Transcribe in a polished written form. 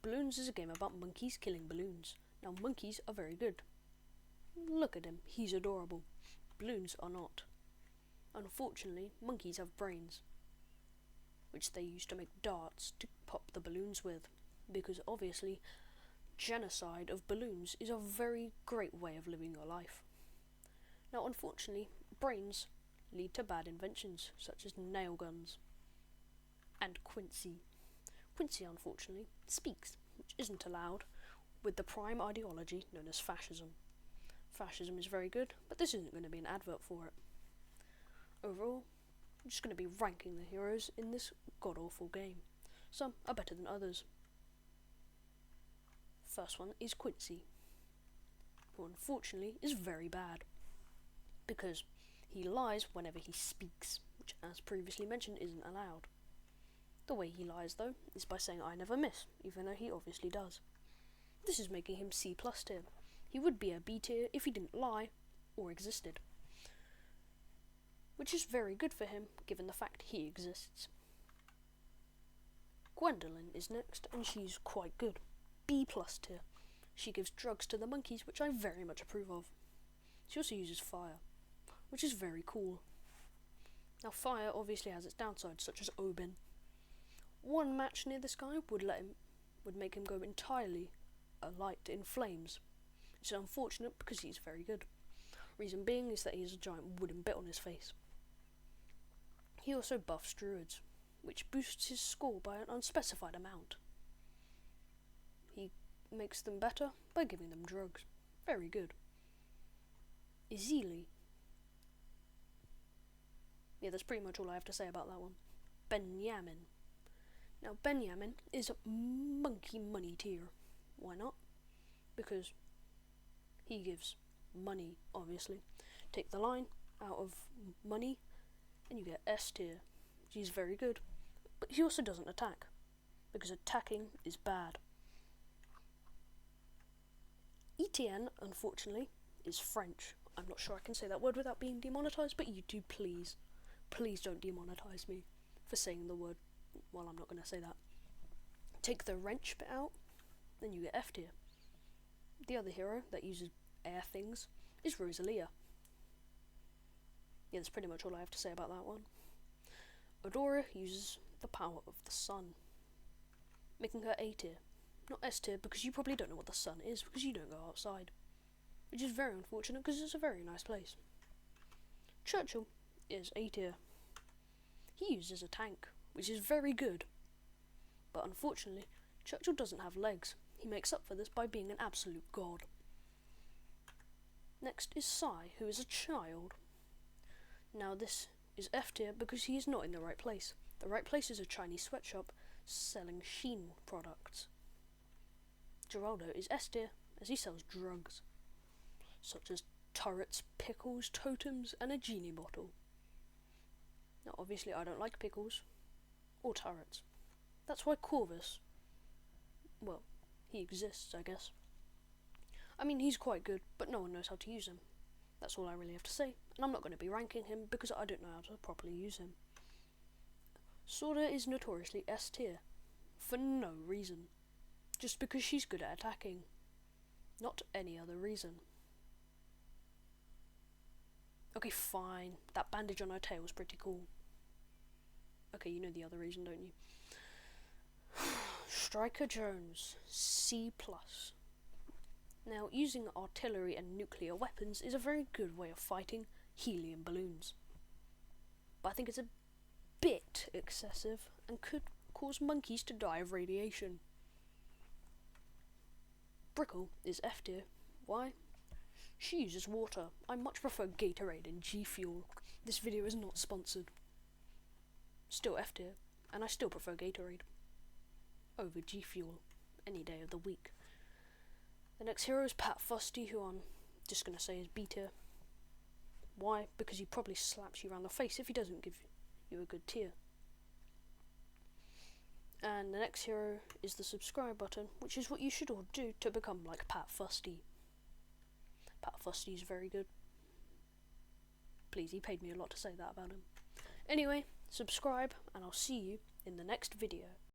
Balloons is a game about monkeys killing balloons. Now, monkeys are very good. Look at him, he's adorable. Balloons are not. Unfortunately, monkeys have brains, which they use to make darts to pop the balloons with, because obviously genocide of balloons is a very great way of living your life. Now, unfortunately, brains lead to bad inventions, such as nail guns and Quincy. Quincy, unfortunately, speaks, which isn't allowed, with the prime ideology known as fascism. Fascism is very good, but this isn't going to be an advert for it. Overall, I'm just going to be ranking the heroes in this god-awful game. Some are better than others. First one is Quincy, who unfortunately is very bad, because he lies whenever he speaks, which, as previously mentioned, isn't allowed. The way he lies, though, is by saying "I never miss," even though he obviously does. This is making him C+ tier. He would be a B tier if he didn't lie or existed, which is very good for him given the fact he exists. Gwendolyn is next, and she's quite good. B+ tier. She gives drugs to the monkeys, which I very much approve of. She also uses fire, which is very cool. Now, fire obviously has its downsides, such as Obin. One match near this guy would make him go entirely alight in flames, which is unfortunate because he's very good. Reason being is that he has a giant wooden bit on his face. He also buffs druids, which boosts his score by an unspecified amount. He makes them better by giving them drugs. Very good. Izili. Yeah, that's pretty much all I have to say about that one. Benjamin. Now, Benjamin is a monkey money tier. Why not? Because he gives money, obviously. Take the line out of money, and you get S tier, which is very good. But he also doesn't attack, because attacking is bad. Etienne, unfortunately, is French. I'm not sure I can say that word without being demonetized, but YouTube, please don't demonetize me for saying the word. Well, I'm not going to say that. Take the wrench bit out, then you get F tier. The other hero that uses air things is Rosalia. Yeah, that's pretty much all I have to say about that one. Odora uses the power of the sun, making her A tier. Not S tier, because you probably don't know what the sun is, because you don't go outside. Which is very unfortunate, because it's a very nice place. Churchill is A tier. He uses a tank, which is very good. But unfortunately, Churchill doesn't have legs. He makes up for this by being an absolute god. Next is Sai, who is a child. Now this is F tier because he is not in the right place. The right place is a Chinese sweatshop selling Shein products. Geraldo is S tier as he sells drugs, such as turrets, pickles, totems, and a genie bottle. Now obviously I don't like pickles or turrets. That's why Corvus, well, he exists, I guess. I mean, he's quite good, but no one knows how to use him. That's all I really have to say, and I'm not going to be ranking him because I don't know how to properly use him. Sorda is notoriously S tier, for no reason. Just because she's good at attacking. Not any other reason. Okay, fine. That bandage on her tail was pretty cool. Okay, you know the other reason, don't you? Striker Jones, C+. Now, using artillery and nuclear weapons is a very good way of fighting helium balloons. But I think it's a bit excessive and could cause monkeys to die of radiation. Brickle is F tier. Why? She uses water. I much prefer Gatorade and G Fuel. This video is not sponsored. Still F tier, and I still prefer Gatorade over G Fuel any day of the week. The next hero is Pat Fusty, who I'm just going to say is B tier. Why? Because he probably slaps you around the face if he doesn't give you a good tier. And the next hero is the subscribe button, which is what you should all do to become like Pat Fusty. Pat Fusty is very good. Please, he paid me a lot to say that about him. Anyway, subscribe, and I'll see you in the next video.